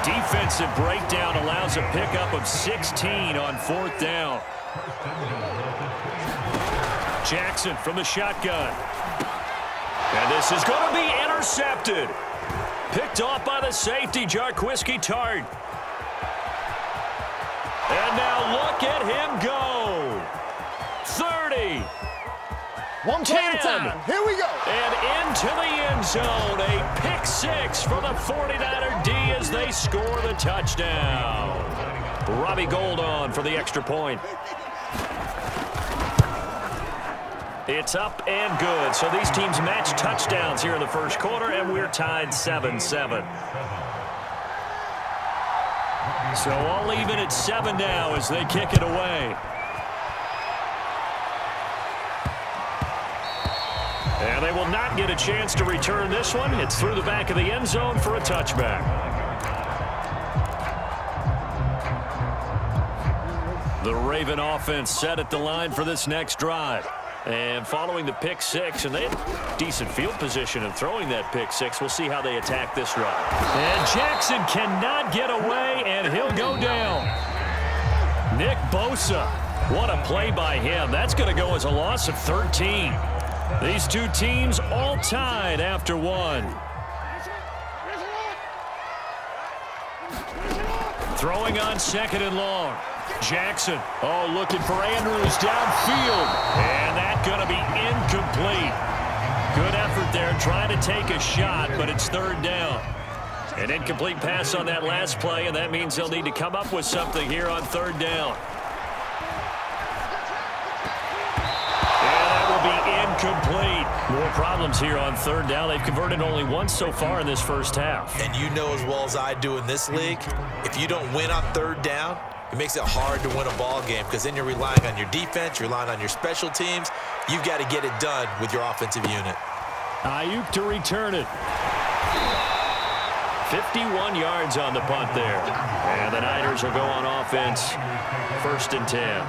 Defensive breakdown allows a pickup of 16 on 4th down. Jackson from the shotgun. And this is going to be intercepted. Picked off by the safety, Jarquiski Tart. And now look at him go. 30. One play at a time. Here we go. And into the end zone. A pick six for the 49er D as they score the touchdown. Robbie Gould on for the extra point. It's up and good. So these teams match touchdowns here in the first quarter, and we're tied 7-7. So all even at 7 now as they kick it away. And they will not get a chance to return this one. It's through the back of the end zone for a touchback. The Raven offense set at the line for this next drive. And following the pick six, and they had decent field position in throwing that pick six. We'll see how they attack this drive. And Jackson cannot get away, and he'll go down. Nick Bosa, what a play by him. That's going to go as a loss of 13. These two teams all tied after one. Throwing on 2nd and long. Jackson, looking for Andrews downfield. And that's going to be incomplete. Good effort there trying to take a shot, but it's 3rd down. An incomplete pass on that last play, and that means they'll need to come up with something here on 3rd down. And that will be incomplete. More problems here on 3rd down. They've converted only once so far in this first half. And you know as well as I do in this league, if you don't win on 3rd down, it makes it hard to win a ball game because then you're relying on your defense, you're relying on your special teams. You've got to get it done with your offensive unit. Ayuk to return it. 51 yards on the punt there. And the Niners will go on offense. 1st and 10.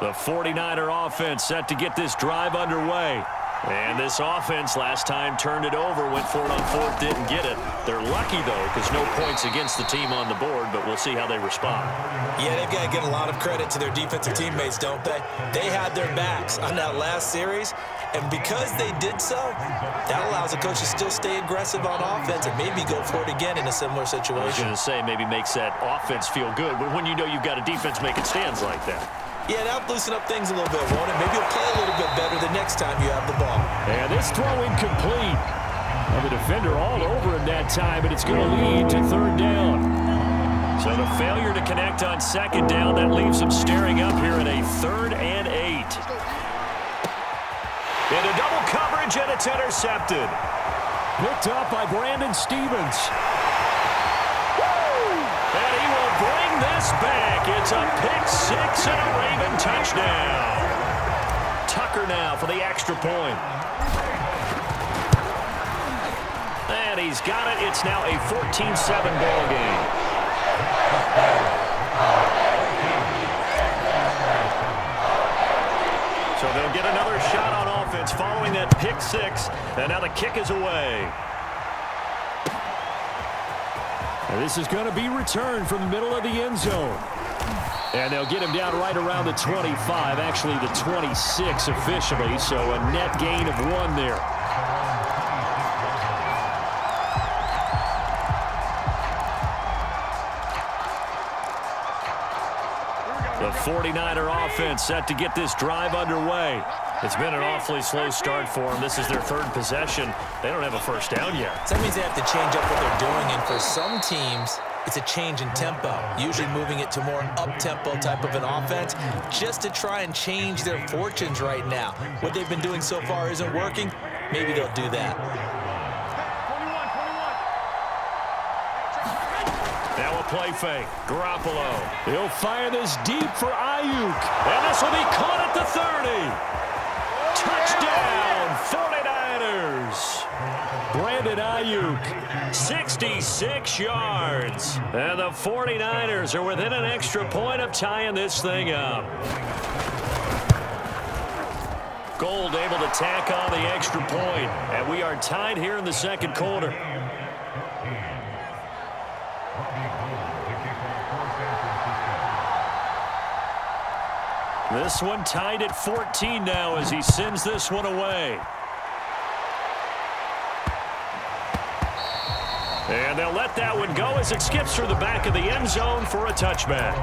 The 49er offense set to get this drive underway. And this offense last time turned it over, went for it on 4th, didn't get it. They're lucky, though, because no points against the team on the board, but we'll see how they respond. Yeah, they've got to give a lot of credit to their defensive teammates, don't they? They had their backs on that last series, and because they did so, that allows the coach to still stay aggressive on offense and maybe go for it again in a similar situation. I was going to say maybe makes that offense feel good, but when you know you've got a defense making stands like that. Yeah, that'll loosen up things a little bit, won't it? Maybe you'll play a little bit better the next time you have the ball. And this throw incomplete. And the defender all over him that time, but it's going to lead to 3rd down. So the failure to connect on 2nd down, that leaves them staring up here at a 3rd and 8. Into double coverage, and it's intercepted. Picked up by Brandon Stevens. And he will bring this back. It's a pick six and a Raven touchdown. Tucker now for the extra point. And he's got it. It's now a 14-7 ball game. So they'll get another shot on offense following that pick six. And now the kick is away. And this is going to be returned from the middle of the end zone. And they'll get him down right around the 25, actually the 26 officially, so a net gain of 1 there. The 49er offense set to get this drive underway. It's been an awfully slow start for them. This is their 3rd possession. They don't have a first down yet. So that means they have to change up what they're doing, and for some teams, it's a change in tempo, usually moving it to more up-tempo type of an offense just to try and change their fortunes right now. What they've been doing so far isn't working. Maybe they'll do that. Now a play fake. Garoppolo. He'll fire this deep for Ayuk. And this will be caught at the 30. Touchdown, 49ers. Brandon Brandon Ayuk. 66 yards. And the 49ers are within an extra point of tying this thing up. Gold able to tack on the extra point, and we are tied here in the second quarter. This one tied at 14 now as he sends this one away. And they'll let that one go as it skips through the back of the end zone for a touchback.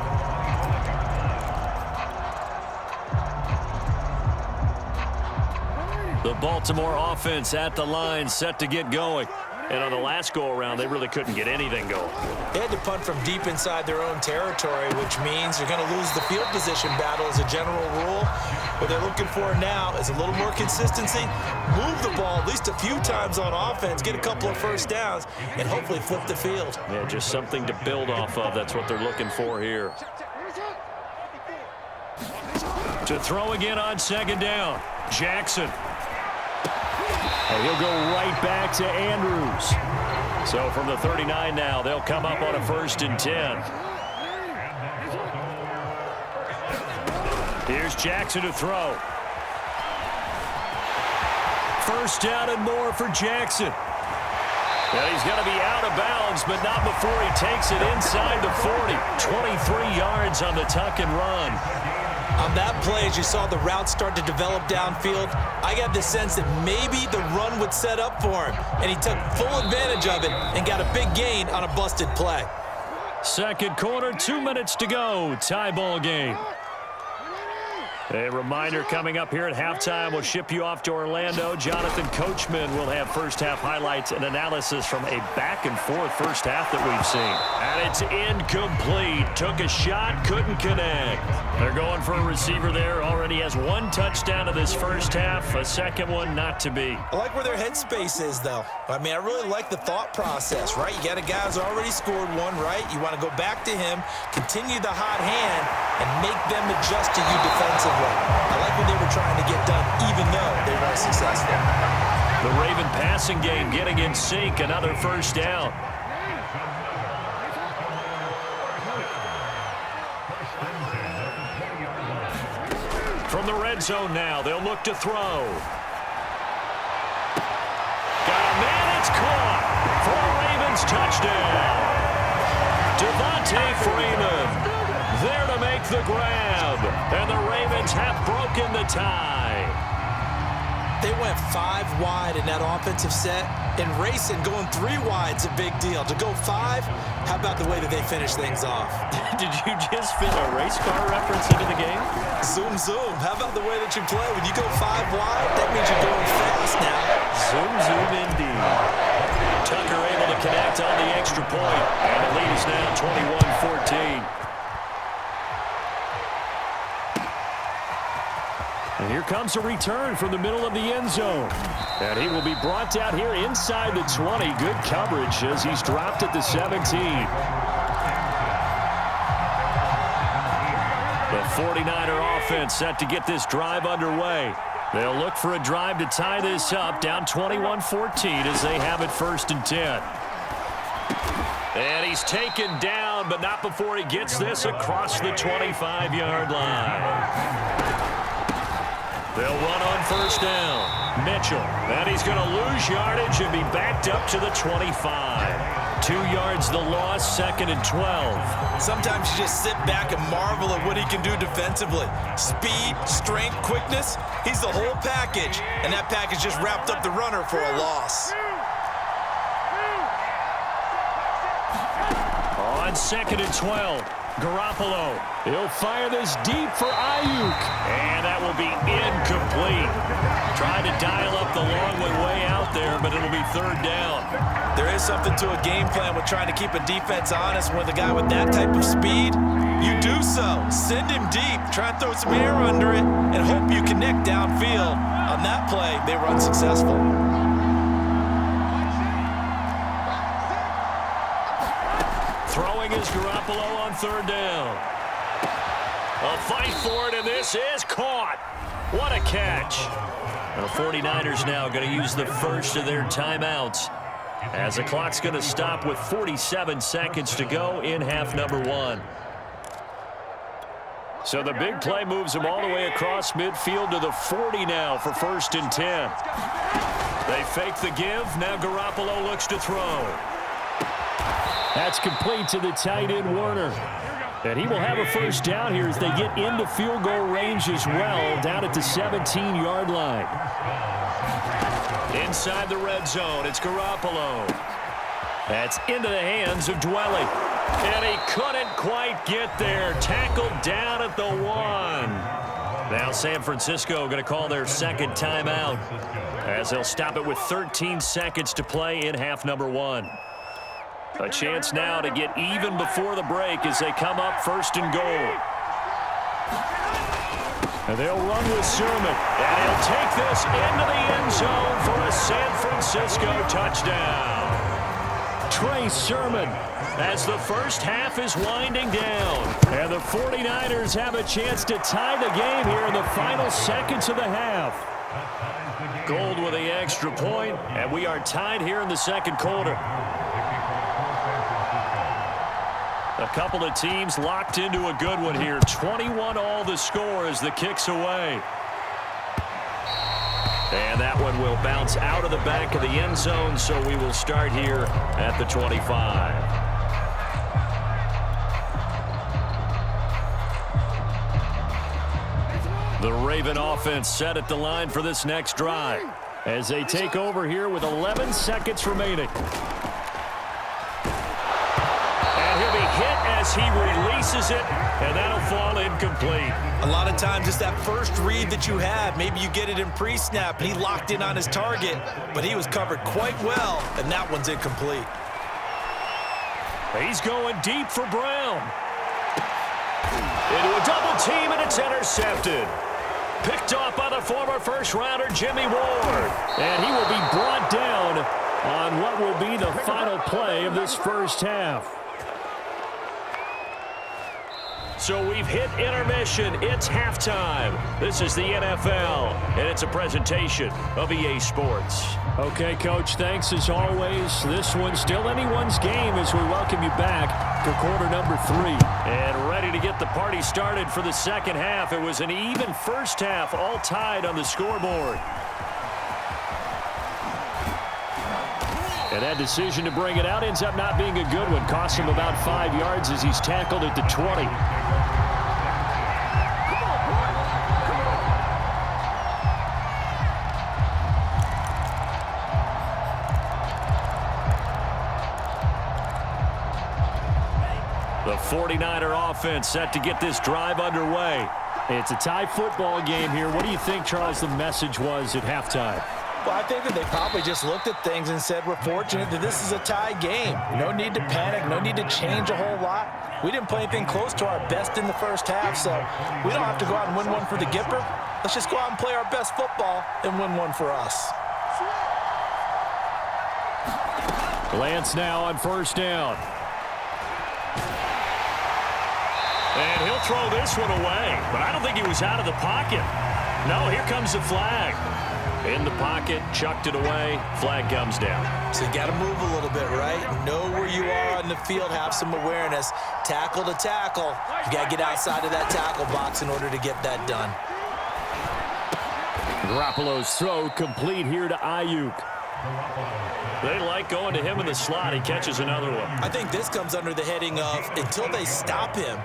The Baltimore offense at the line, set to get going. And on the last go-around, they really couldn't get anything going. They had to punt from deep inside their own territory, which means you're going to lose the field position battle as a general rule. What they're looking for now is a little more consistency, move the ball at least a few times on offense, get a couple of first downs, and hopefully flip the field. Yeah, just something to build off of. That's what they're looking for here. To throw again on second down, Jackson. And he'll go right back to Andrews. So from the 39 now, they'll come up on a 1st and 10. Here's Jackson to throw. First down and more for Jackson. And he's going to be out of bounds, but not before he takes it inside the 40. 23 yards on the tuck and run. On that play, as you saw the route start to develop downfield, I got the sense that maybe the run would set up for him, and he took full advantage of it and got a big gain on a busted play. Second quarter, 2 minutes to go. Tie ball game. A reminder coming up here at halftime. We'll ship you off to Orlando. Jonathan Coachman will have first-half highlights and analysis from a back-and-forth first half that we've seen. And it's incomplete. Took a shot, couldn't connect. They're going for a receiver there. Already has one touchdown in this first half. A second one not to be. I like where their headspace is, though. I mean, I really like the thought process, right? You got a guy who's already scored one, right? You want to go back to him, continue the hot hand, and make them adjust to you defensively. I like what they were trying to get done, even though they weren't successful. The Raven passing game getting in sync. Another first down. From the red zone now, they'll look to throw. Got a man, it's caught for a Ravens touchdown. Devontae Freeman there to make the grab, and the Ravens have broken the tie. They went 5 wide in that offensive set, and racing going 3 wide's a big deal. To go 5, how about the way that they finish things off? Did you just fit a race car reference into the game? Zoom, zoom. How about the way that you play? When you go 5 wide, that means you're going fast now. Zoom, zoom indeed. Tucker able to connect on the extra point, and the lead is now 21-14. And here comes a return from the middle of the end zone. And he will be brought down here inside the 20. Good coverage as he's dropped at the 17. The 49er offense set to get this drive underway. They'll look for a drive to tie this up, down 21-14 as they have it 1st and 10. And he's taken down, but not before he gets this across the 25-yard line. They'll run on first down. Mitchell. And he's going to lose yardage and be backed up to the 25. 2 yards the loss, 2nd and 12. Sometimes you just sit back and marvel at what he can do defensively. Speed, strength, quickness. He's the whole package. And that package just wrapped up the runner for a loss. On 2nd and 12. Garoppolo. He'll fire this deep for Ayuk. And that will be incomplete. Trying to dial up the long way out there, but it'll be 3rd down. There is something to a game plan with trying to keep a defense honest with a guy with that type of speed. You do so. Send him deep. Try and throw some air under it and hope you connect downfield. On that play, they were unsuccessful. Throwing is Garoppolo on 3rd down. A fight for it, and this is caught. What a catch. The 49ers now going to use the first of their timeouts. as the clock's going to stop with 47 seconds to go in half number one. So the big play moves him all the way across midfield to the 40 now for 1st and 10. They fake the give. Now Garoppolo looks to throw. That's complete to the tight end, Warner. And he will have a first down here as they get into field goal range as well, down at the 17-yard line. Inside the red zone, it's Garoppolo. That's into the hands of Dwelly. And he couldn't quite get there. Tackled down at the 1. Now San Francisco going to call their second timeout as they'll stop it with 13 seconds to play in half number one. A chance now to get even before the break as they come up 1st and goal. And they'll run with Sermon. And he'll take this into the end zone for a San Francisco touchdown. Trey Sermon as the first half is winding down. And the 49ers have a chance to tie the game here in the final seconds of the half. Gold with the extra point, and we are tied here in the second quarter. A couple of teams locked into a good one here. 21 all the score as the kick's away. And that one will bounce out of the back of the end zone, so we will start here at the 25. The Raven offense set at the line for this next drive as they take over here with 11 seconds remaining. He'll be hit as he releases it, and that'll fall incomplete. A lot of times it's that first read that you have. Maybe you get it in pre-snap, and he locked in on his target, but he was covered quite well, and that one's incomplete. He's going deep for Brown. Into a double team, and it's intercepted. Picked off by the former first-rounder Jimmy Ward. And he will be brought down on what will be the final play of this first half. So we've hit intermission. It's halftime. This is the NFL, and it's a presentation of EA Sports. Okay, Coach, thanks as always. This one's still anyone's game as we welcome you back for quarter number 3. And ready to get the party started for the second half. It was an even first half, all tied on the scoreboard. And that decision to bring it out ends up not being a good one. Cost him about 5 yards as he's tackled at the 20. The 49er offense set to get this drive underway. It's a tie football game here. What do you think, Charles, the message was at halftime? Well, I think that they probably just looked at things and said, we're fortunate that this is a tie game. No need to panic, no need to change a whole lot. We didn't play anything close to our best in the first half, so we don't have to go out and win one for the Gipper. Let's just go out and play our best football and win one for us. Lance now on first down. And he'll throw this one away, but I don't think he was out of the pocket. No, here comes the flag. In the pocket, chucked it away, flag comes down. So you got to move a little bit, right? Know where you are on the field, have some awareness. Tackle to tackle. You got to get outside of that tackle box in order to get that done. Garoppolo's throw complete here to Ayuk. They like going to him in the slot. He catches another one. I think this comes under the heading of until they stop him,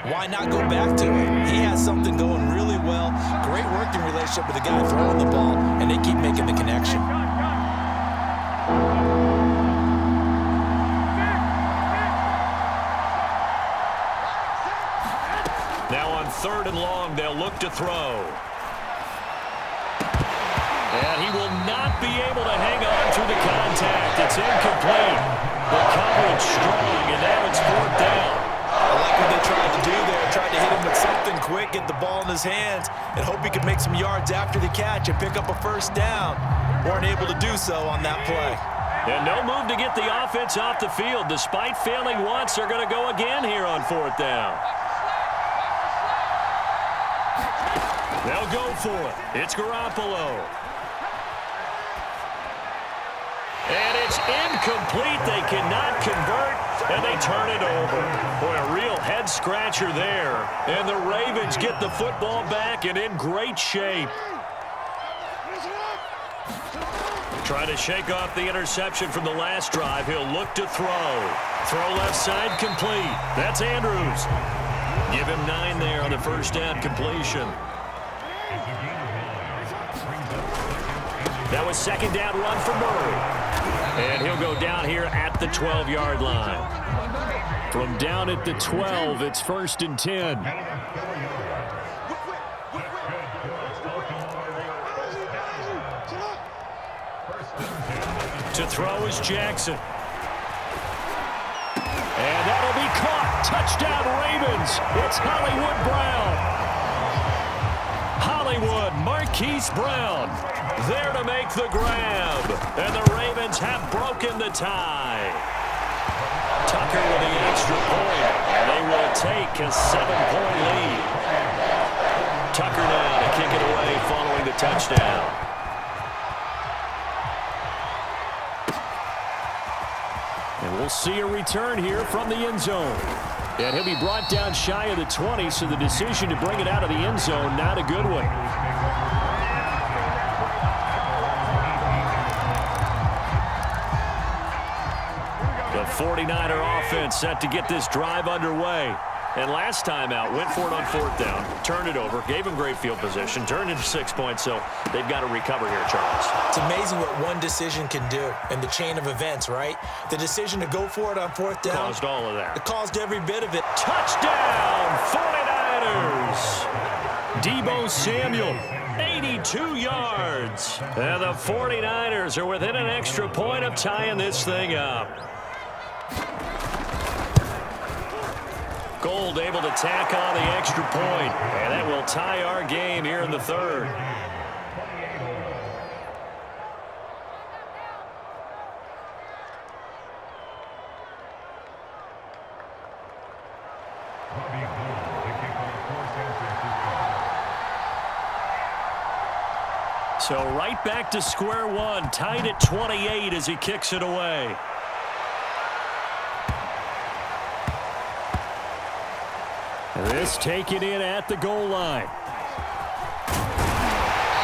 why not go back to it? He has something going really well. Great working relationship with the guy throwing the ball, and they keep making the connection. Now on 3rd and long, they'll look to throw. And he will not be able to hang on through the contact. It's incomplete. The coverage strong, and now it's 4th down. I like what they tried to do there. Tried to hit him with something quick, get the ball in his hands, and hope he could make some yards after the catch and pick up a first down. Weren't able to do so on that play. And no move to get the offense off the field. Despite failing once, they're going to go again here on 4th down. They'll go for it. It's Garoppolo. And it's incomplete. They cannot convert, and they turn it over. Boy, a real head-scratcher there. And the Ravens get the football back and in great shape. Trying to shake off the interception from the last drive. He'll look to throw. Throw left side complete. That's Andrews. Give him 9 there on the first down completion. That was second down run for Murray. And he'll go down here at the 12-yard line. From down at the 12, it's 1st and 10. To throw is Jackson. And that'll be caught. Touchdown, Ravens. It's Hollywood Brown. Hollywood, Marquise Brown, there to make the grab. And the Ravens have broken the tie. Tucker with the extra point. And they will take a 7-point lead. Tucker now to kick it away following the touchdown. And we'll see a return here from the end zone. And he'll be brought down shy of the 20, so the decision to bring it out of the end zone, not a good one. The 49er offense set to get this drive underway. And last time out, went for it on 4th down, turned it over, gave him great field position, turned into 6 points, so they've got to recover here, Charles. It's amazing what one decision can do in the chain of events, right? The decision to go for it on 4th down. Caused all of that. It caused every bit of it. Touchdown, 49ers! Deebo Samuel, 82 yards. And the 49ers are within an extra point of tying this thing up. Gold able to tack on the extra point, and that will tie our game here in the 3rd. So right back to square one, tied at 28 as he kicks it away. This taken in at the goal line.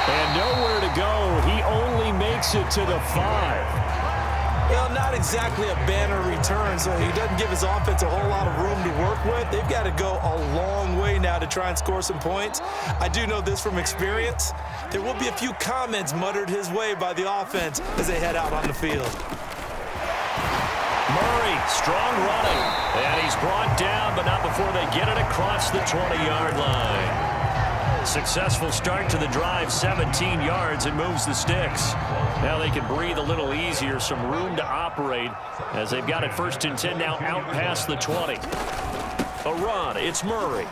And nowhere to go. He only makes it to the 5. Well, not exactly a banner return, so he doesn't give his offense a whole lot of room to work with. They've got to go a long way now to try and score some points. I do know this from experience. There will be a few comments muttered his way by the offense as they head out on the field. Murray, strong running. And he's brought down, but not before they get it across the 20-yard line. Successful start to the drive, 17 yards, and moves the sticks. Now they can breathe a little easier, some room to operate as they've got it 1st and 10 now out past the 20. A run, it's Murray.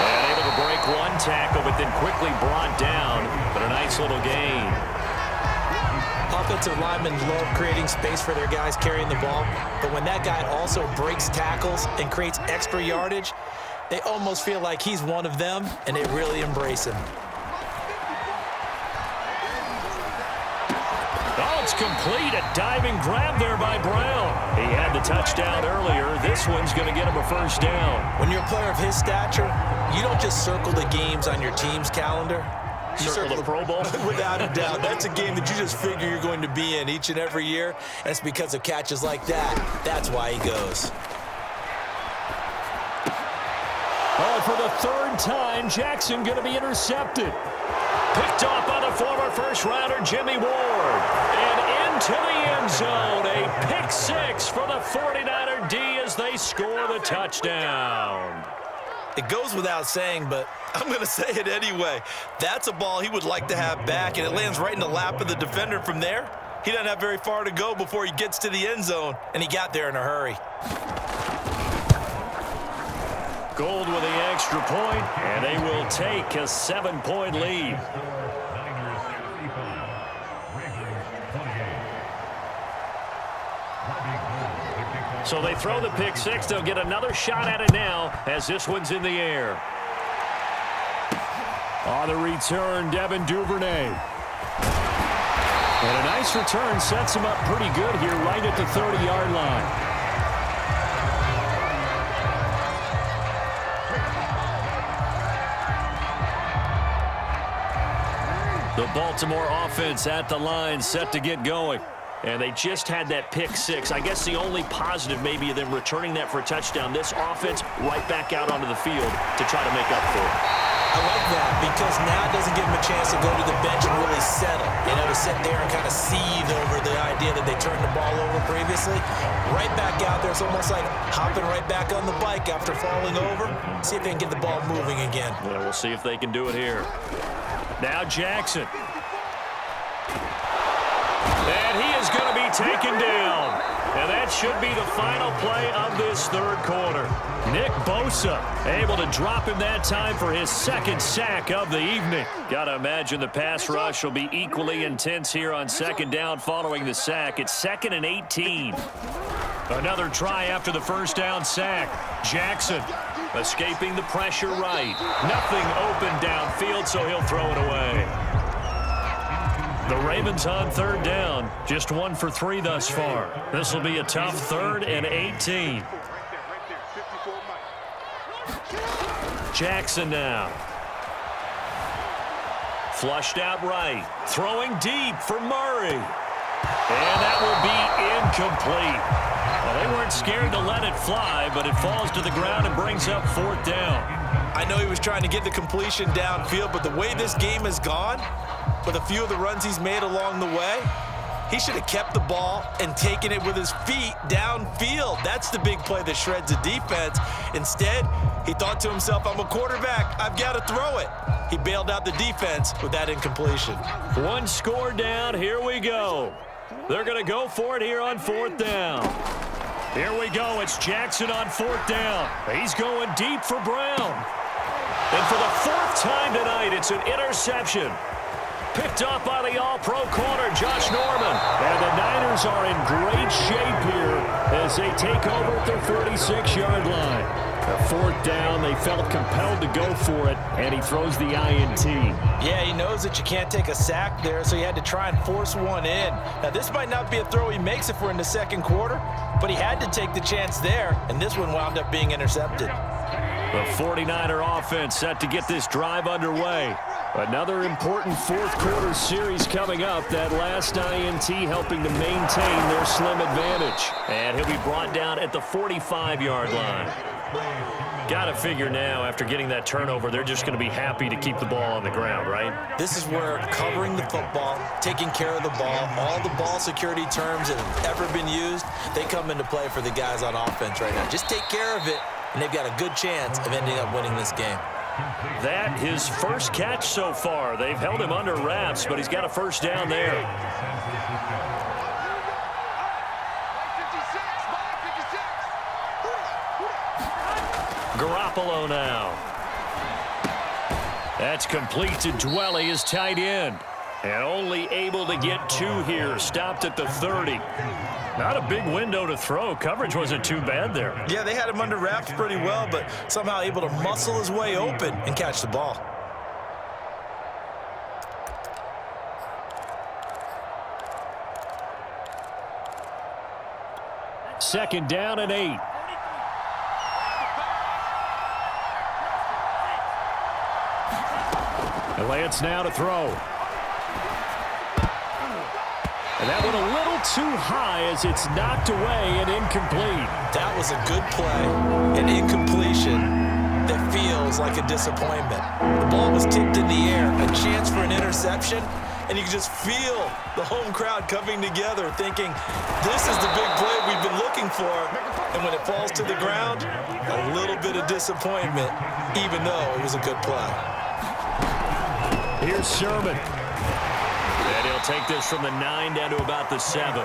And able to break one tackle, but then quickly brought down, but a nice little gain. Offensive linemen love creating space for their guys carrying the ball, but when that guy also breaks tackles and creates extra yardage, they almost feel like he's one of them, and they really embrace him. Oh, it's complete. A diving grab there by Brown. He had the touchdown earlier. This one's going to get him a 1st down. When you're a player of his stature, you don't just circle the games on your team's calendar. You circle the Pro Bowl? Without a doubt. That's a game that you just figure you're going to be in each and every year, and it's because of catches like that. That's why he goes. Oh, for the 3rd time, Jackson going to be intercepted. Picked off by the former first-rounder Jimmy Ward. And into the end zone, a pick 6 for the 49er D as they score the touchdown. It goes without saying, but I'm going to say it anyway. That's a ball he would like to have back, and it lands right in the lap of the defender from there. He doesn't have very far to go before he gets to the end zone, and he got there in a hurry. Gold with the extra point, and they will take a 7-point lead. So they throw the pick 6. They'll get another shot at it now as this one's in the air. On the return, Devin Duvernay. And a nice return sets him up pretty good here right at the 30-yard line. The Baltimore offense at the line, set to get going. And they just had that pick six. I guess the only positive maybe of them returning that for a touchdown. This offense right back out onto the field to try to make up for it. I like that because now it doesn't give them a chance to go to the bench and really settle. You know, to sit there and kind of seethe over the idea that they turned the ball over previously. Right back out there. It's almost like hopping right back on the bike after falling over. See if they can get the ball moving again. Yeah, we'll see if they can do it here. Now Jackson. And he is going to be taken down. And that should be the final play of this third quarter. Nick Bosa able to drop him that time for his second sack of the evening. Got to imagine the pass rush will be equally intense here on second down following the sack. It's 2nd and 18. Another try after the first down sack. Jackson escaping the pressure right. Nothing open downfield, so he'll throw it away. The Ravens on third down. Just 1 for 3 thus far. This will be a tough 3rd and 18. Jackson now. Flushed out right. Throwing deep for Murray. And that will be incomplete. Well, they weren't scared to let it fly, but it falls to the ground and brings up 4th down. I know he was trying to get the completion downfield, but the way this game has gone, with a few of the runs he's made along the way, he should have kept the ball and taken it with his feet downfield. That's the big play that shreds the defense. Instead, he thought to himself, I'm a quarterback. I've got to throw it. He bailed out the defense with that incompletion. 1 score down. Here we go. They're going to go for it here on 4th down. Here we go. It's Jackson on 4th down. He's going deep for Brown. And for the 4th time tonight, it's an interception. Picked up by the all-pro corner, Josh Norman. And the Niners are in great shape here as they take over at their 46-yard line. The 4th down, they felt compelled to go for it, and he throws the INT. Yeah, he knows that you can't take a sack there, so he had to try and force one in. Now, this might not be a throw he makes if we're in the second quarter, but he had to take the chance there, and this one wound up being intercepted. The 49er offense set to get this drive underway. Another important 4th quarter series coming up. That last INT helping to maintain their slim advantage. And he'll be brought down at the 45-yard line. Got to figure now, after getting that turnover, they're just going to be happy to keep the ball on the ground, right? This is where covering the football, taking care of the ball, all the ball security terms that have ever been used, they come into play for the guys on offense right now. Just take care of it, and they've got a good chance of ending up winning this game. That his first catch so far. They've held him under wraps, but he's got a first down there. Garoppolo now. That's complete to Dwelly, his tight end. And only able to get 2 here. Stopped at the 30. Not a big window to throw. Coverage wasn't too bad there. Yeah, they had him under wraps pretty well, but somehow able to muscle his way open and catch the ball. Second down and 8. And Lance now to throw. And that went a little too high as it's knocked away and incomplete. That was a good play, an incompletion that feels like a disappointment. The ball was tipped in the air, a chance for an interception, and you can just feel the home crowd coming together thinking, this is the big play we've been looking for. And when it falls to the ground, a little bit of disappointment, even though it was a good play. Here's Sherman. And he'll take this from the 9 down to about the 7.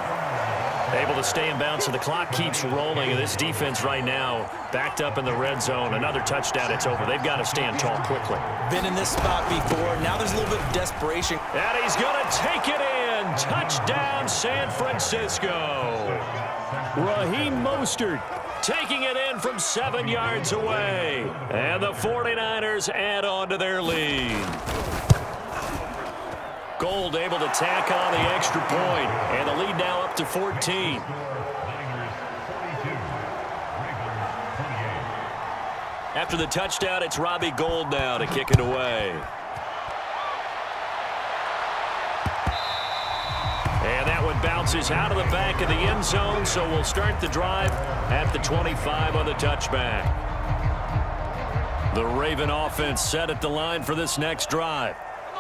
Able to stay in bounds, so the clock keeps rolling. And this defense right now backed up in the red zone. Another touchdown, it's over. They've got to stand tall quickly. Been in this spot before. Now there's a little bit of desperation. And he's going to take it in. Touchdown, San Francisco. Raheem Mostert taking it in from 7 yards away. And the 49ers add on to their lead. Gold able to tack on the extra point, and the lead now up to 14. After the touchdown, it's Robbie Gould now to kick it away. And that one bounces out of the back of the end zone, so we'll start the drive at the 25 on the touchback. The Raven offense set at the line for this next drive.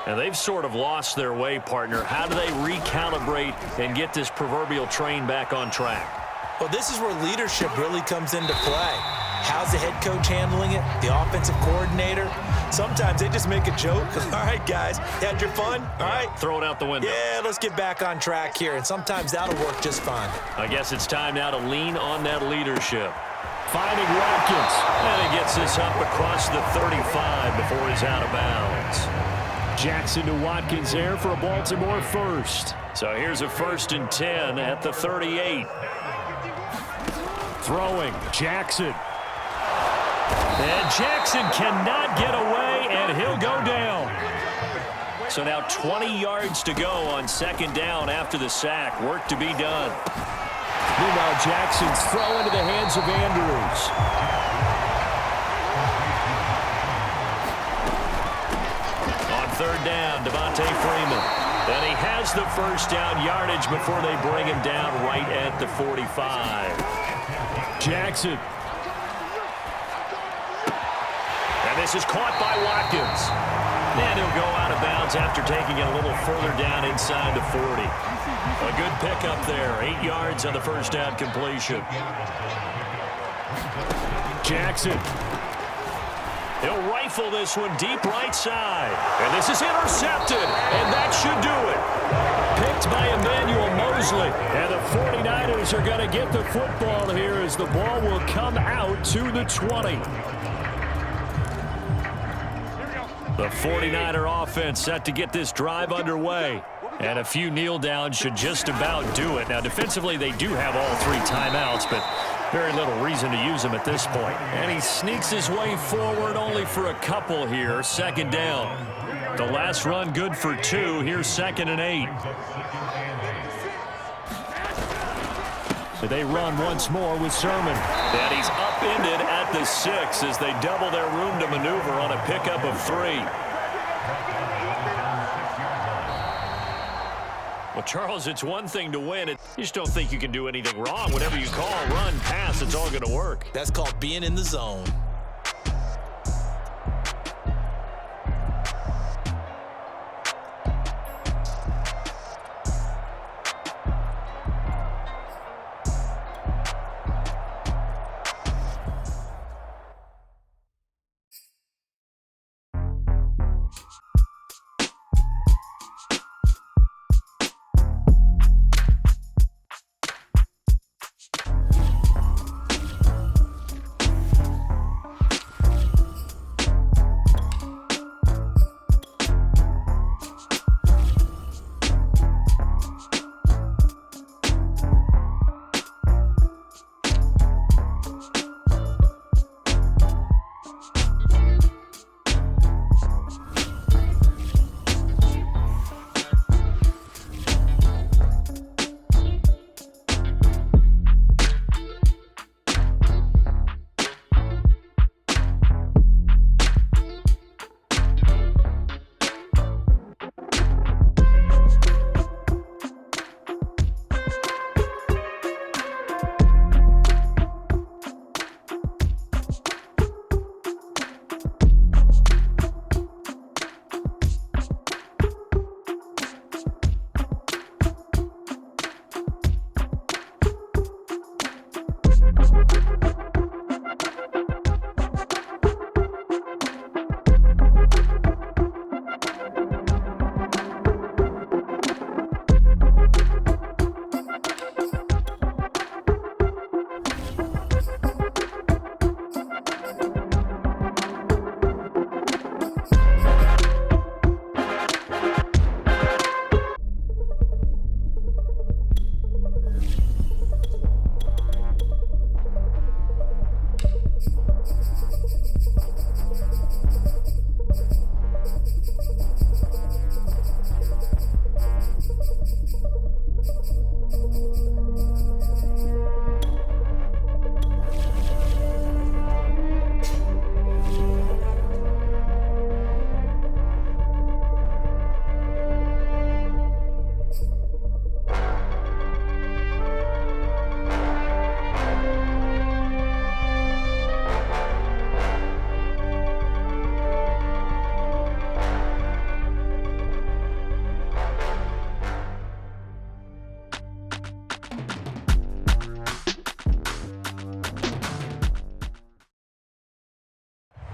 And they've sort of lost their way, partner. How do they recalibrate and get this proverbial train back on track? Well, this is where leadership really comes into play. How's the head coach handling it? The offensive coordinator? Sometimes they just make a joke. All right, guys, had your fun? All right. Throw it out the window. Yeah, let's get back on track here. And sometimes that'll work just fine. I guess it's time now to lean on that leadership. Finding Watkins. And he gets this up across the 35 before he's out of bounds. Jackson to Watkins there for a Baltimore first. So here's a 1st and 10 at the 38. Throwing, Jackson. And Jackson cannot get away, and he'll go down. So now 20 yards to go on 2nd down after the sack. Work to be done. Meanwhile, Jackson's throw into the hands of Andrews. On 3rd down, Devontae Freeman. And he has the 1st down yardage before they bring him down right at the 45. Jackson. And this is caught by Watkins. And he'll go out of bounds after taking it a little further down inside the 40. A good pickup there. 8 yards on the 1st down completion. Jackson. He'll rifle this one deep right side. And this is intercepted. And that should do it. Picked by Emmanuel Mosley. And the 49ers are going to get the football here as the ball will come out to the 20. The 49er offense set to get this drive underway. And a few kneel downs should just about do it. Now, defensively, they do have all 3 timeouts, but very little reason to use them at this point. And he sneaks his way forward only for a couple here. 2nd down. The last run good for 2. Here's 2nd and 8. So they run once more with Sermon. And he's upended at the 6 as they double their room to maneuver on a pickup of 3. Well, Charles, it's one thing to win. You just don't think you can do anything wrong. Whatever you call, run, pass, it's all going to work. That's called being in the zone.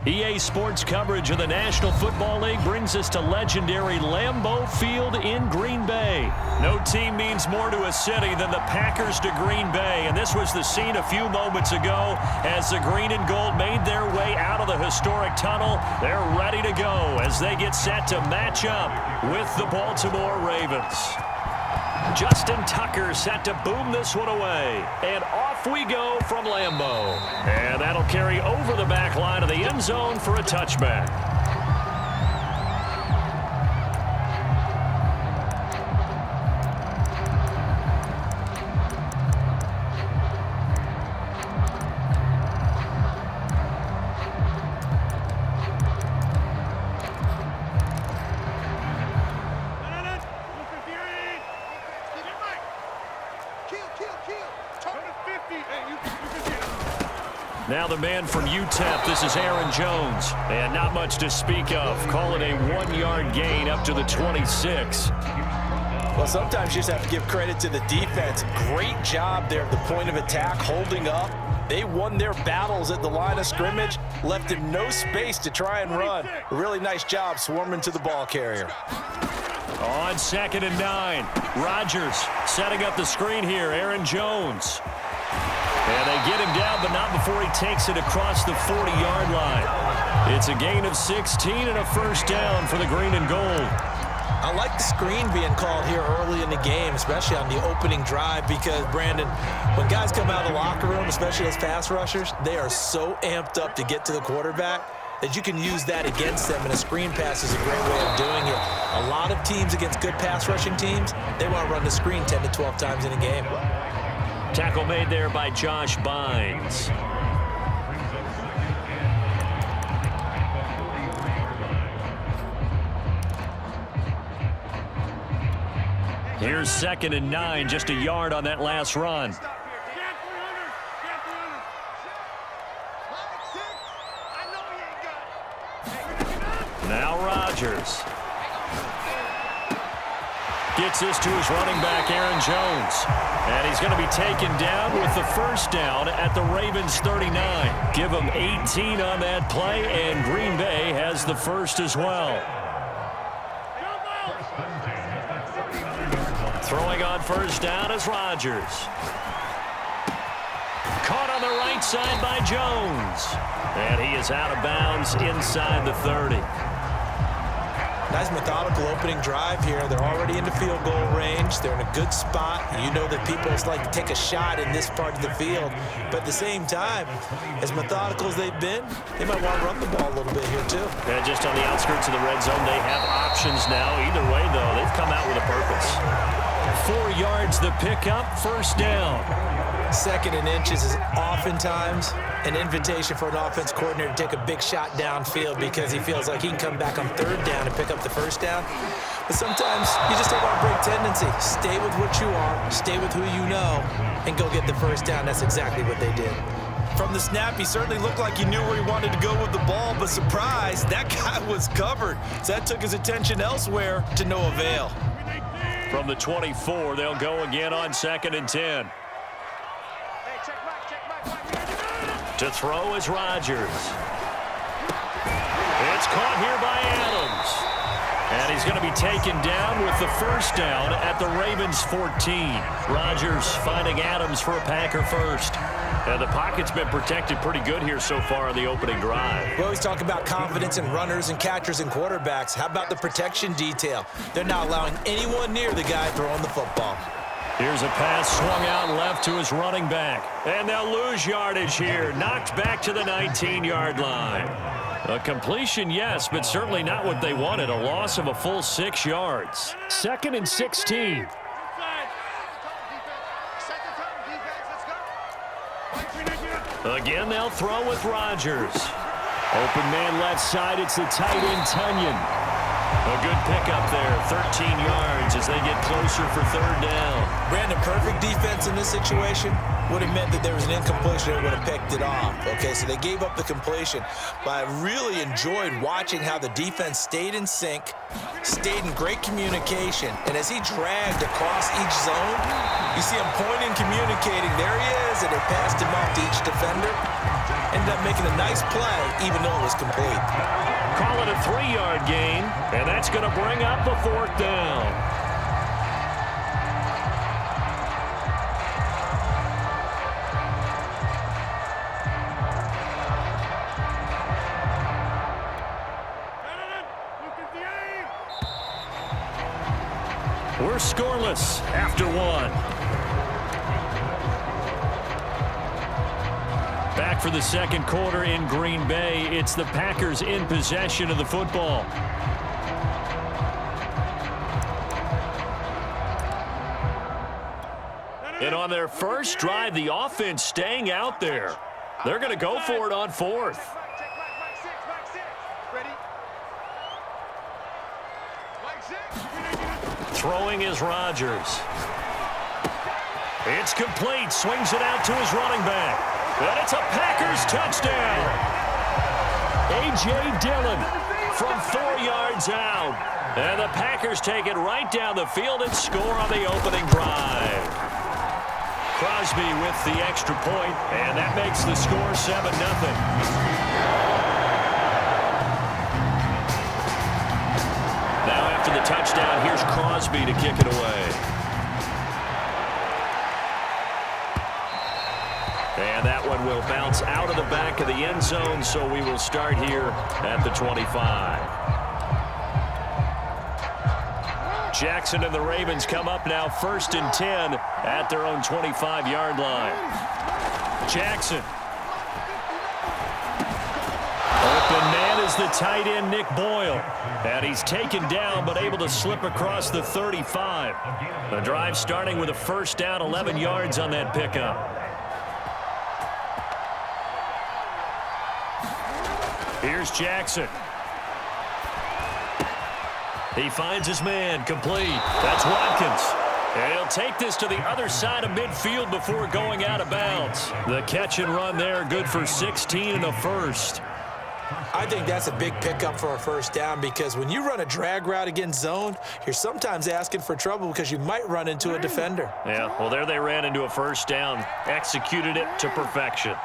EA Sports coverage of the National Football League brings us to legendary Lambeau Field in Green Bay. No team means more to a city than the Packers to Green Bay, and this was the scene a few moments ago as the green and gold made their way out of the historic tunnel. They're ready to go as they get set to match up with the Baltimore Ravens. Justin Tucker set to boom this one away. And off we go from Lambeau. And that'll carry over the back line of the end zone for a touchback. Now the man from UTEP, this is Aaron Jones. And not much to speak of. Call it a 1-yard gain up to the 26. Well, sometimes you just have to give credit to the defense. Great job there at the point of attack, holding up. They won their battles at the line of scrimmage, left him no space to try and run. A really nice job swarming to the ball carrier. On 2nd and 9, Rodgers setting up the screen here, Aaron Jones. And they get him down, but not before he takes it across the 40-yard line. It's a gain of 16 and a first down for the green and gold. I like the screen being called here early in the game, especially on the opening drive, because, Brandon, when guys come out of the locker room, especially as pass rushers, they are so amped up to get to the quarterback that you can use that against them, and a screen pass is a great way of doing it. A lot of teams against good pass rushing teams, they want to run the screen 10 to 12 times in a game. Tackle made there by Josh Bynes. Here's 2nd and 9, just a yard on that last run. Now Rodgers. Gets this to his running back, Aaron Jones. And he's going to be taken down with the first down at the Ravens 39. Give him 18 on that play, and Green Bay has the first as well. Throwing on first down is Rodgers. Caught on the right side by Jones. And he is out of bounds inside the 30. Nice methodical opening drive here. They're already into field goal range. They're in a good spot. You know that people just like to take a shot in this part of the field. But at the same time, as methodical as they've been, they might want to run the ball a little bit here too. And just on the outskirts of the red zone, they have options now. Either way, though, they've come out with a purpose. 4 yards the pickup, first down. 2nd and inches is oftentimes an invitation for an offense coordinator to take a big shot downfield because he feels like he can come back on 3rd down and pick up the first down. But sometimes you just don't want to break tendency. Stay with what you are, stay with who you know, and go get the first down. That's exactly what they did. From the snap, he certainly looked like he knew where he wanted to go with the ball, but surprise, that guy was covered. So that took his attention elsewhere to no avail. From the 24, they'll go again on 2nd and 10. To throw is Rodgers. It's caught here by Adams. And he's going to be taken down with the first down at the Ravens 14. Rodgers finding Adams for a Packer first. And the pocket's been protected pretty good here so far in the opening drive. We always talk about confidence in runners and catchers and quarterbacks. How about the protection detail? They're not allowing anyone near the guy throwing the football. Here's a pass swung out left to his running back. And they'll lose yardage here. Knocked back to the 19-yard line. A completion, yes, but certainly not what they wanted. A loss of a full 6 yards. 2nd and 16. Again, they'll throw with Rodgers. Open man left side. It's the tight end, Tunyon. A good pickup there, 13 yards as they get closer for 3rd down. Brandon, perfect defense in this situation would have meant that there was an incompletion that would have picked it off. Okay, so they gave up the completion, but I really enjoyed watching how the defense stayed in sync, stayed in great communication, and as he dragged across each zone, you see him pointing, communicating. There he is, and they passed him off to each defender. ended up making a nice play, even though it was complete. Call it a 3-yard gain, and that's going to bring up the 4th down. We're scoreless after 1. Back for the second quarter in Green Bay. It's the Packers in possession of the football. And on their first drive, the offense staying out there. They're going to go for it on 4th. Throwing is Rodgers. It's complete. Swings it out to his running back. And it's a Packers touchdown. A.J. Dillon from 4 yards out. And the Packers take it right down the field and score on the opening drive. Crosby with the extra point, and that makes the score 7-0. The touchdown, here's Crosby to kick it away. And that one will bounce out of the back of the end zone, so we will start here at the 25. Jackson and the Ravens come up now 1st and 10 at their own 25-yard line. Jackson. Open man is the tight end, Nick Boyle. And he's taken down, but able to slip across the 35. The drive starting with a 1st down, 11 yards on that pickup. Here's Jackson. He finds his man, complete. That's Watkins. And he'll take this to the other side of midfield before going out of bounds. The catch and run there, good for 16 and a first. I think that's a big pickup for a 1st down because when you run a drag route against zone, you're sometimes asking for trouble because you might run into a defender. Yeah, well, there they ran into a 1st down, executed it to perfection.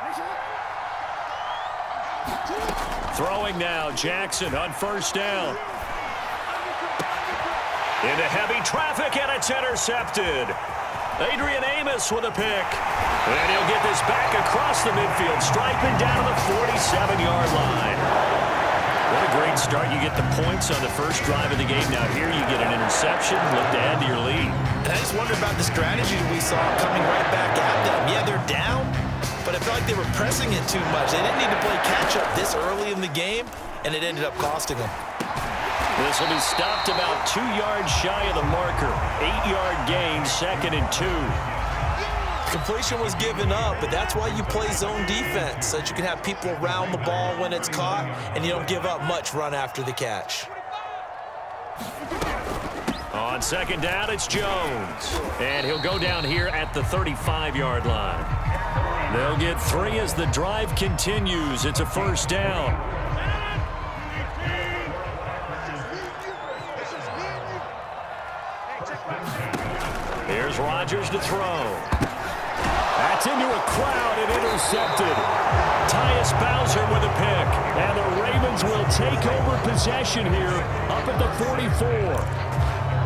Throwing now, Jackson on 1st down. Into heavy traffic, and it's intercepted. Adrian Amos with a pick. And he'll get this back across the midfield, striping down to the 47-yard line. What a great start. You get the points on the first drive of the game. Now here you get an interception. Look to add to your lead. And I just wonder about the strategy we saw coming right back at them. Yeah, they're down, but I felt like they were pressing it too much. They didn't need to play catch-up this early in the game, and it ended up costing them. This will be stopped about 2 yards shy of the marker. 8-yard gain, 2nd and 2. Completion was given up, but that's why you play zone defense, so that you can have people around the ball when it's caught, and you don't give up much run after the catch. On 2nd down, it's Jones. And he'll go down here at the 35-yard line. They'll get 3 as the drive continues. It's a 1st down. Here's Rodgers to throw. That's into a crowd and intercepted. Tyus Bowser with a pick. And the Ravens will take over possession here up at the 44.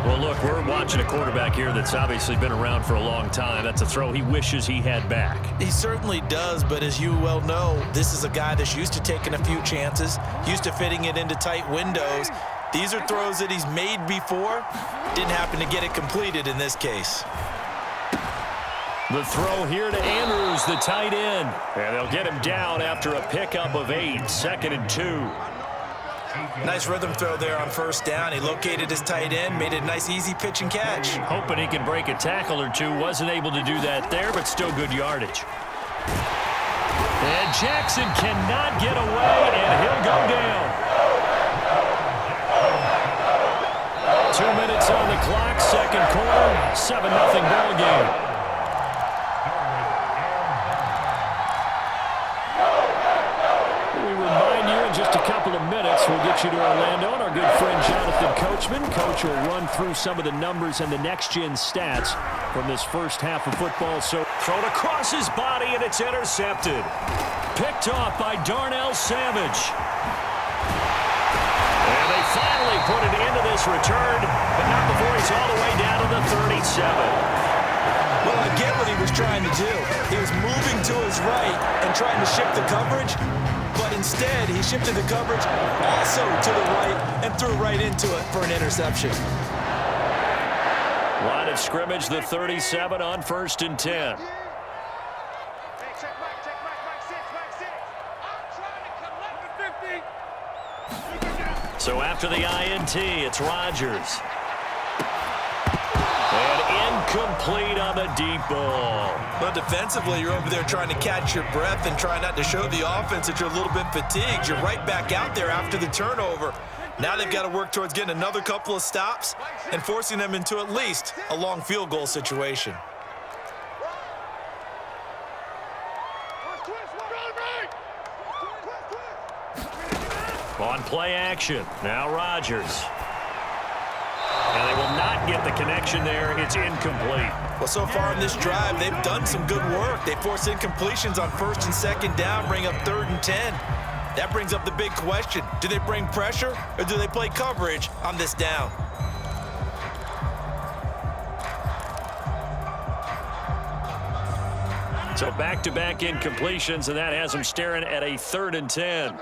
Well, look, we're watching a quarterback here that's obviously been around for a long time. That's a throw he wishes he had back. He certainly does, but as you well know, this is a guy that's used to taking a few chances, used to fitting it into tight windows. These are throws that he's made before. Didn't happen to get it completed in this case. The throw here to Andrews, the tight end. And they'll get him down after a pickup of 8, 2nd and 2. Nice rhythm throw there on 1st down. He located his tight end, made it a nice, easy pitch and catch. Hoping he can break a tackle or two. Wasn't able to do that there, but still good yardage. And Jackson cannot get away, and he'll go down. 2 minutes on the clock, 2nd quarter, 7-0 ball game. Just a couple of minutes, we'll get you to Orlando, and our good friend Jonathan Coachman. Coach will run through some of the numbers and the next-gen stats from this first half of football. So thrown across his body, and it's intercepted. Picked off by Darnell Savage. And they finally put it into this return, but not before he's all the way down to the 37. Well, I get what he was trying to do. He was moving to his right and trying to shift the coverage, but instead he shifted the coverage also to the right and threw right into it for an interception. Line of scrimmage, the 37 on 1st and 10. So after the INT, it's Rodgers. And incomplete on the deep ball. But defensively, you're over there trying to catch your breath and try not to show the offense that you're a little bit fatigued. You're right back out there after the turnover. Now they've got to work towards getting another couple of stops and forcing them into at least a long field goal situation. On play action, now Rodgers. And they will not get the connection there. It's incomplete. Well, so far in this drive, they've done some good work. They forced incompletions on 1st and 2nd down, bring up 3rd and 10. That brings up the big question. Do they bring pressure or do they play coverage on this down? So back-to-back incompletions, and that has them staring at a 3rd and 10.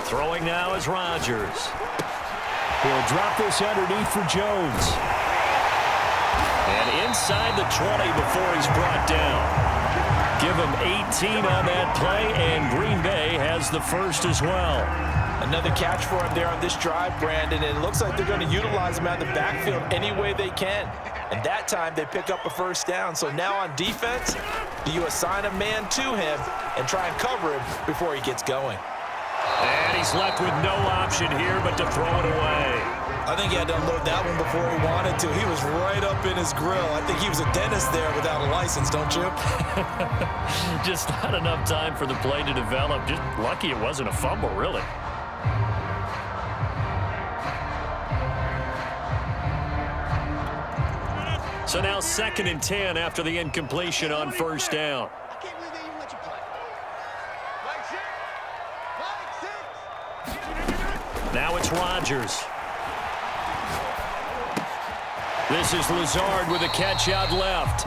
Throwing now is Rodgers. He'll drop this underneath for Jones. And inside the 20 before he's brought down. Give him 18 on that play, and Green Bay has the first as well. Another catch for him there on this drive, Brandon, and it looks like they're going to utilize him out of the backfield any way they can. And that time they pick up a 1st down. So now on defense, do you assign a man to him and try and cover him before he gets going? And he's left with no option here but to throw it away. I think he had to unload that one before he wanted to. He was right up in his grill. I think he was a dentist there without a license, don't you? Just not enough time for the play to develop. Just lucky it wasn't a fumble, really. So now 2nd and 10 after the incompletion on 1st down. Now it's Rodgers. This is Lazard with a catch out left.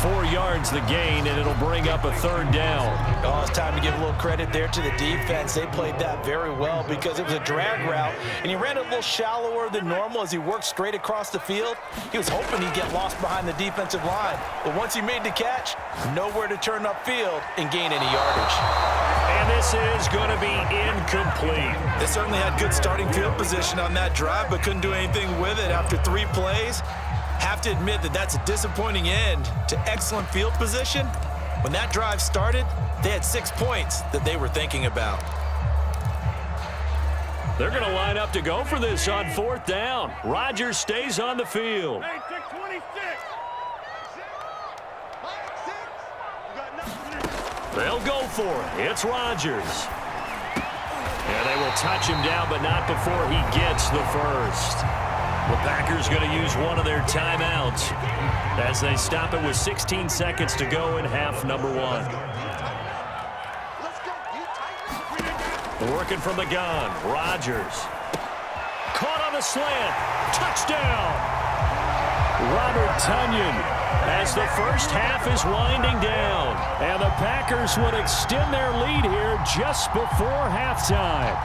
4 yards the gain, and it'll bring up a 3rd down. Oh, it's time to give a little credit there to the defense. They played that very well because it was a drag route, and he ran it a little shallower than normal as he worked straight across the field. He was hoping he'd get lost behind the defensive line, but once he made the catch, nowhere to turn upfield and gain any yardage. And this is going to be incomplete. They certainly had good starting field position on that drive, but couldn't do anything with it after 3 plays. Have to admit that that's a disappointing end to excellent field position. When that drive started, they had 6 points that they were thinking about. They're going to line up to go for this on 4th down. Rodgers stays on the field. They'll go for it. It's Rodgers. And they will touch him down, but not before he gets the first. The Packers going to use one of their timeouts as they stop it with 16 seconds to go in half number 1. Working from the gun, Rodgers. Caught on the slant. Touchdown. Robert Tonyan as the first half is winding down. And the Packers would extend their lead here just before halftime.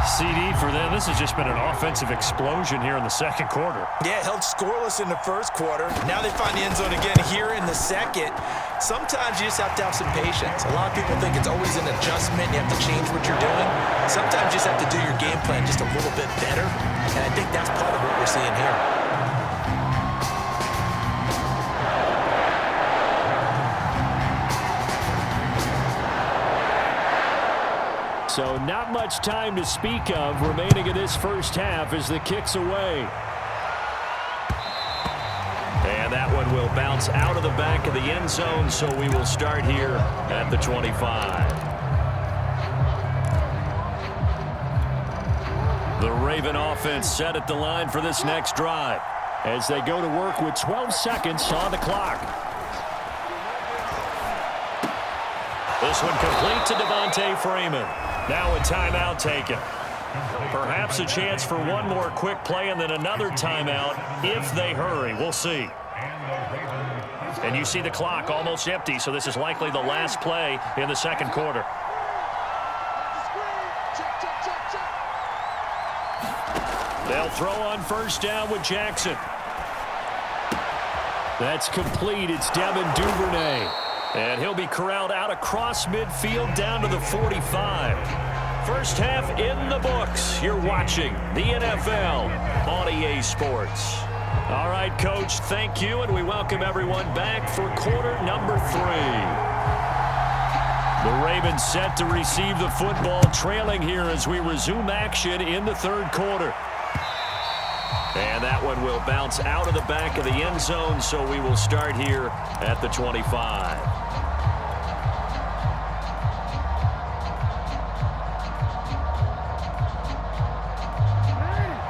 CD for them, this has just been an offensive explosion here in the 2nd quarter. Yeah, held scoreless in the 1st quarter. Now they find the end zone again here in the 2nd. Sometimes you just have to have some patience. A lot of people think it's always an adjustment. You have to change what you're doing. Sometimes you just have to do your game plan just a little bit better. And I think that's part of what we're seeing here. So not much time to speak of remaining in this first half as the kick's away. And that one will bounce out of the back of the end zone, so we will start here at the 25. The Raven offense set at the line for this next drive. as they go to work with 12 seconds on the clock. This one complete to Devontae Freeman. Now a timeout taken. Perhaps a chance for one more quick play and then another timeout if they hurry. We'll see. And you see the clock almost empty, so this is likely the last play in the second quarter. They'll throw on first down with Jackson. That's complete. It's Devin Duvernay. And he'll be corralled out across midfield down to the 45. First half in the books. You're watching the NFL on EA Sports. All right, Coach, thank you, and we welcome everyone back for quarter number 3. The Ravens set to receive the football, trailing here as we resume action in the third quarter. And that one will bounce out of the back of the end zone, so we will start here at the 25.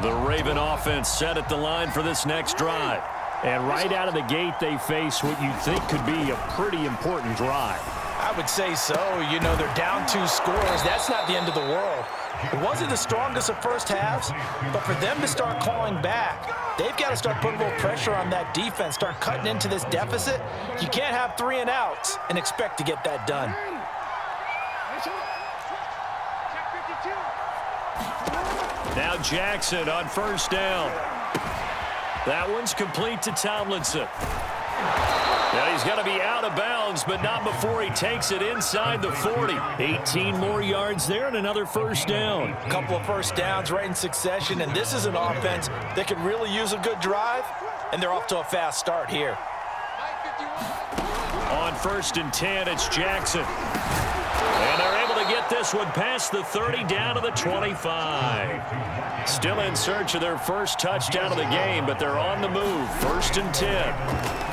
The Raven offense set at the line for this next drive. And right out of the gate, they face what you think could be a pretty important drive. I would say so. You know, they're down 2 scores. That's not the end of the world. It wasn't the strongest of first halves, but for them to start clawing back, they've got to start putting a little pressure on that defense, start cutting into this deficit. You can't have 3 and outs and expect to get that done. Now Jackson on first down. That one's complete to Tomlinson. Now he's got to be out of bounds, but not before he takes it inside the 40. 18 more yards there and another first down. A couple of first downs right in succession, and this is an offense that could really use a good drive, and they're off to a fast start here. On first and 10, it's Jackson. And they're able to get this one past the 30 down to the 25. Still in search of their first touchdown of the game, but they're on the move. First and 10.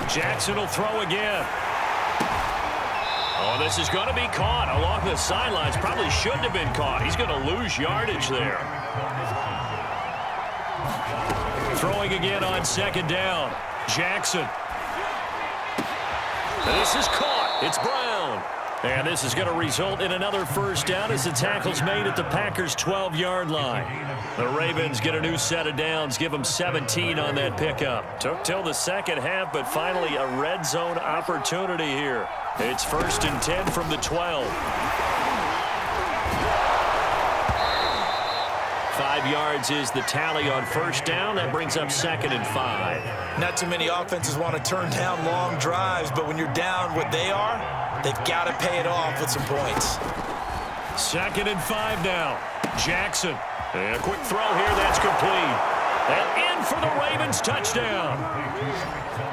Jackson will throw again. Oh, this is going to be caught along the sidelines. Probably shouldn't have been caught. He's going to lose yardage there. Throwing again on second down. Jackson. This is caught. It's Brown. And this is going to result in another first down as the tackle's made at the Packers' 12-yard line. The Ravens get a new set of downs, give them 17 on that pickup. Took till the second half, but finally a red zone opportunity here. It's first and 10 from the 12. 5 yards is the tally on first down. That brings up second and 5. Not too many offenses want to turn down long drives, but when you're down what they are, they've got to pay it off with some points. Second and 5 now. Jackson. And a quick throw here. That's complete. And in for the Ravens touchdown.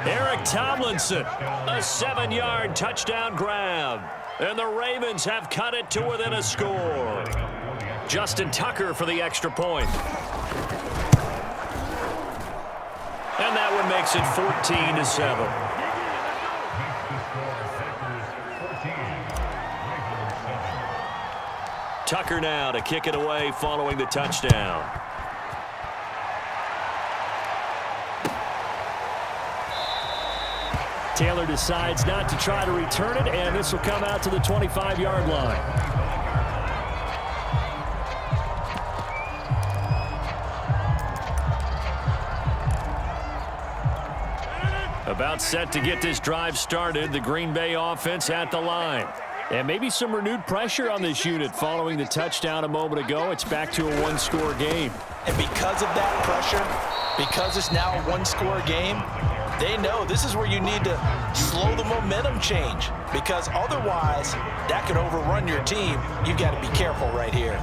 Eric Tomlinson. A 7-yard touchdown grab. And the Ravens have cut it to within a score. Justin Tucker for the extra point. And that one makes it 14-7. Tucker now to kick it away following the touchdown. Taylor decides not to try to return it, and this will come out to the 25-yard line. About set to get this drive started, the Green Bay offense at the line. And maybe some renewed pressure on this unit following the touchdown a moment ago. It's back to a 1-score game. And because of that pressure, because it's now a 1-score game, they know this is where you need to slow the momentum change, because otherwise that could overrun your team. You've got to be careful right here.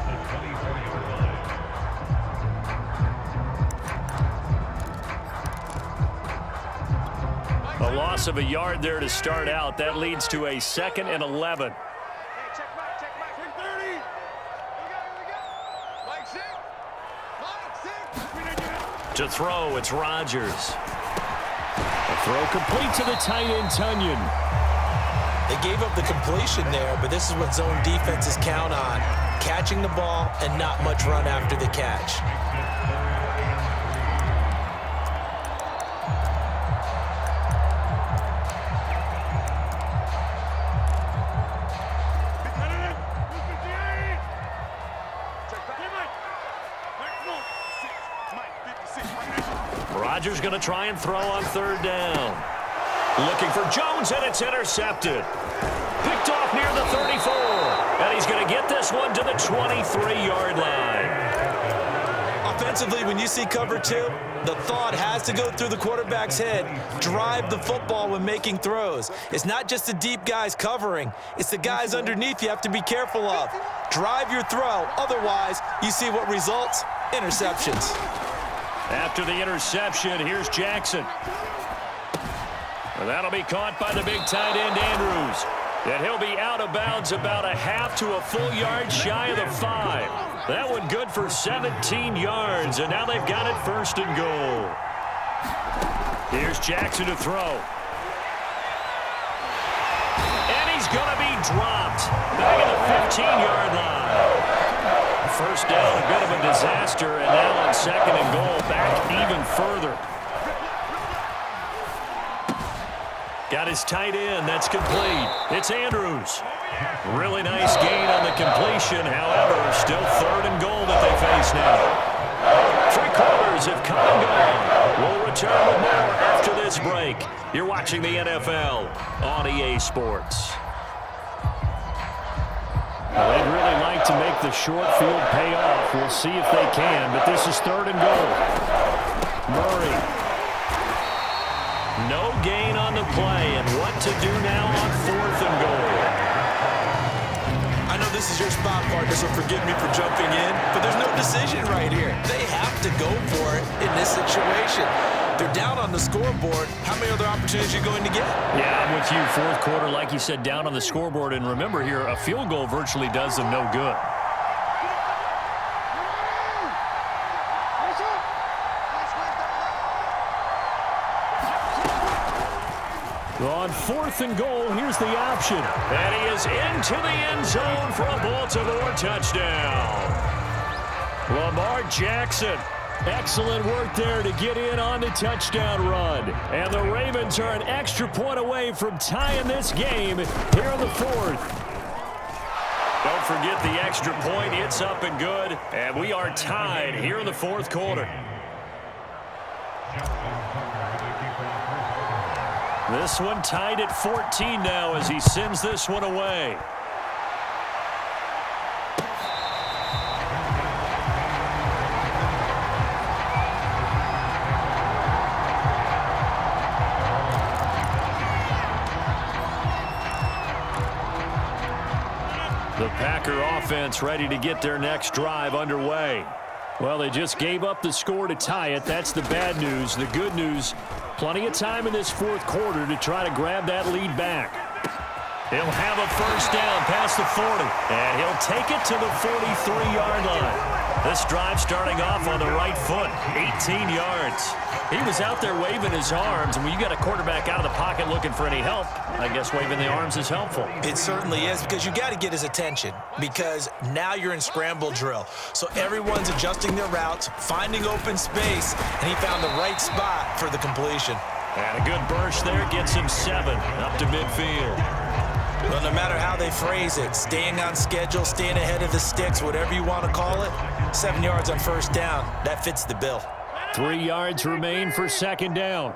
A loss of a yard there to start out. That leads to a 2nd and 11. To throw, it's Rodgers. A throw complete to the tight end, Tunyon. They gave up the completion there, but this is what zone defenses count on. Catching the ball and not much run after the catch. Rodgers going to try and throw on third down. Looking for Jones, and it's intercepted. Picked off near the 34. And he's going to get this one to the 23-yard line. Offensively, when you see cover two, the thought has to go through the quarterback's head. Drive the football when making throws. It's not just the deep guys covering. It's the guys underneath you have to be careful of. Drive your throw. Otherwise, you see what results? Interceptions. After the interception, here's Jackson. And that'll be caught by the big tight end, Andrews. And he'll be out of bounds about a half to a full yard shy of the 5. That one good for 17 yards, and now they've got it first and goal. Here's Jackson to throw. And he's going to be dropped back at the 15-yard line. First down, a bit of a disaster, and now on second and goal, back even further. Got his tight end. That's complete. It's Andrews. Really nice gain on the completion. However, still third and goal that they face now. 3 quarters have come and gone. We'll return with more after this break. You're watching the NFL on EA Sports. Well, they'd really like to make the short field pay off. We'll see if they can, but this is third and goal. Murray. No gain on the play, and what to do now on fourth and goal. I know this is your spot, partner, so forgive me for jumping in, but there's no decision right here. They have to go for it in this situation. They're down on the scoreboard. How many other opportunities are you going to get? Yeah, I'm with you. Fourth quarter, like you said, down on the scoreboard. And remember here, a field goal virtually does them no good. On fourth and goal, here's the option. And he is into the end zone for a Baltimore touchdown. Lamar Jackson. Excellent work there to get in on the touchdown run. And the Ravens are an extra point away from tying this game here in the fourth. Don't forget the extra point. It's up and good. And we are tied here in the fourth quarter. This one tied at 14 now as he sends this one away. The Packer offense ready to get their next drive underway. Well, they just gave up the score to tie it. That's the bad news. The good news, plenty of time in this fourth quarter to try to grab that lead back. He'll have a first down past the 40, and he'll take it to the 43-yard line. This drive starting off on the right foot, 18 yards. He was out there waving his arms, and when you got a quarterback out of the pocket looking for any help, I guess waving the arms is helpful. It certainly is, because you got to get his attention, because now you're in scramble drill. So everyone's adjusting their routes, finding open space, and he found the right spot for the completion. And a good burst there gets him 7 up to midfield. Well, no matter how they phrase it, staying on schedule, staying ahead of the sticks, whatever you want to call it, 7 yards on first down, that fits the bill. 3 yards remain for second down.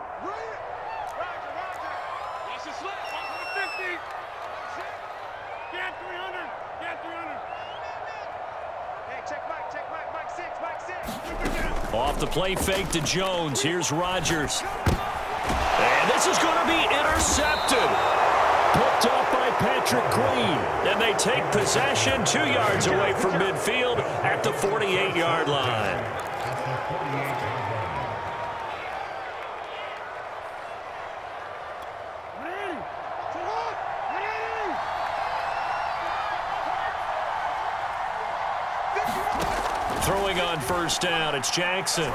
Off the play fake to Jones. Here's Rodgers. And this is going to be intercepted. Picked up by Patrick Queen. And they take possession 2 yards away from midfield at the 48-yard line. Throwing on first down, it's Jackson.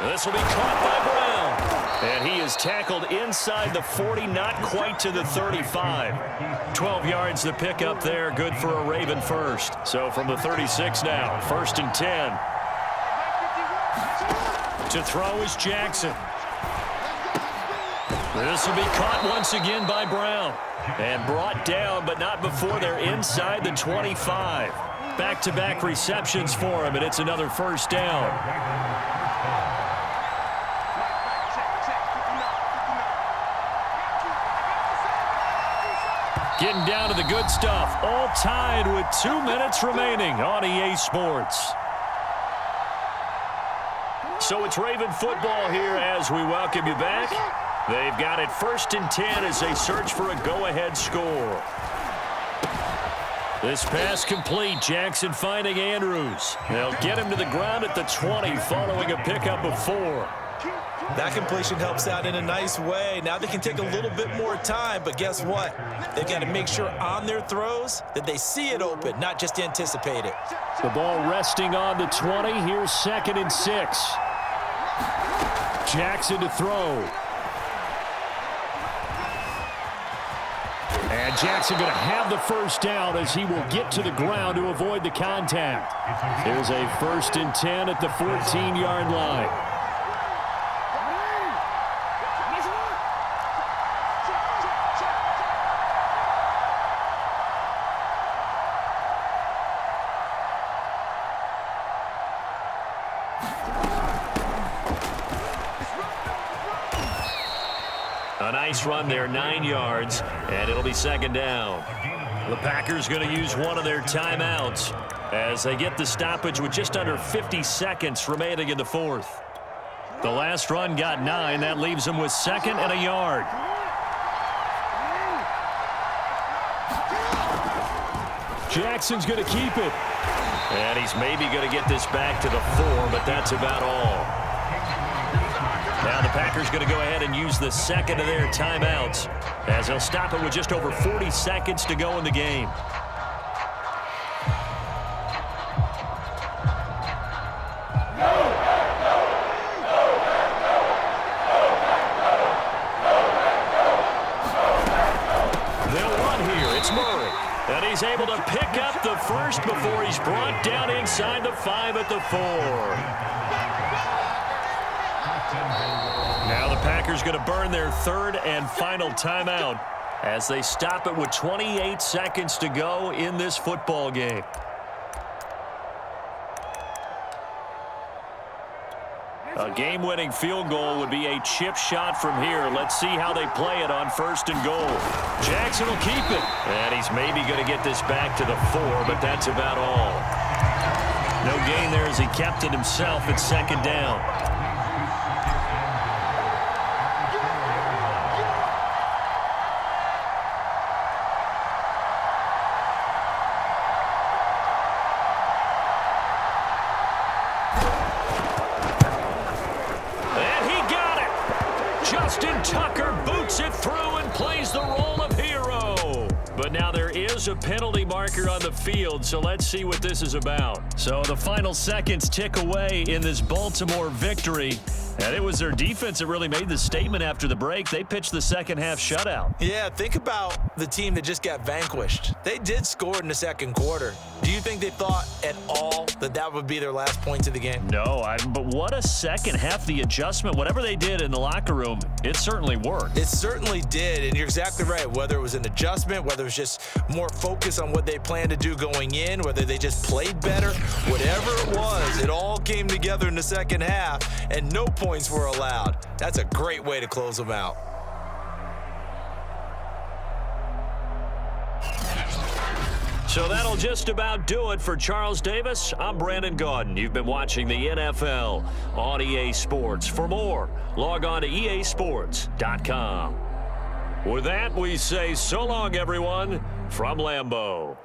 This will be caught by Brown. And he is tackled inside the 40, not quite to the 35. 12 yards to pick up there, good for a Raven first. So from the 36 now, 1st and 10. To throw is Jackson. This will be caught once again by Brown. And brought down, but not before they're inside the 25. Back-to-back receptions for him, and it's another first down. Getting down to the good stuff. All tied with 2 minutes remaining on EA Sports. So it's Raven football here as we welcome you back. They've got it 1st and 10 as they search for a go-ahead score. This pass complete. Jackson finding Andrews. They'll get him to the ground at the 20 following a pickup of 4. That completion helps out in a nice way. Now they can take a little bit more time, but guess what? They've got to make sure on their throws that they see it open, not just anticipate it. The ball resting on the 20. Here's 2nd and 6. Jackson to throw. And Jackson going to have the first down as he will get to the ground to avoid the contact. There's a 1st and 10 at the 14-yard line. A nice run there, 9 yards, and it'll be 2nd down. The Packers going to use one of their timeouts as they get the stoppage with just under 50 seconds remaining in the 4th. The last run got 9. That leaves them with 2nd and a yard. Jackson's going to keep it. And he's maybe going to get this back to the 4, but that's about all. Now the Packers going to go ahead and use the 2nd of their timeouts as they'll stop it with just over 40 seconds to go in the game. They'll run here. It's Murray. And he's able to pick up the first before he's brought down inside the 5 at the 4. Now the Packers going to burn their 3rd and final timeout as they stop it with 28 seconds to go in this football game. A game-winning field goal would be a chip shot from here. Let's see how they play it on 1st and goal. Jackson will keep it. And he's maybe going to get this back to the 4, but that's about all. No gain there as he kept it himself at 2nd down. Tucker boots it through and plays the role of hero. But now there is a penalty marker on the field, so let's see what this is about. So the final seconds tick away in this Baltimore victory. And it was their defense that really made the statement after the break. They pitched the second-half shutout. Yeah, think about the team that just got vanquished. They did score in the 2nd quarter. Do you think they thought at all that that would be their last points of the game? No, but what a second half. The adjustment, whatever they did in the locker room, it certainly worked. It certainly did, and you're exactly right. Whether it was an adjustment, whether it was just more focus on what they planned to do going in, whether they just played better, whatever it was, it all came together in the 2nd half, and no points were allowed. That's a great way to close them out. So that'll just about do it for Charles Davis. I'm Brandon Gaudin. You've been watching the NFL on EA Sports. For more, log on to easports.com. With that, we say so long, everyone, from Lambeau.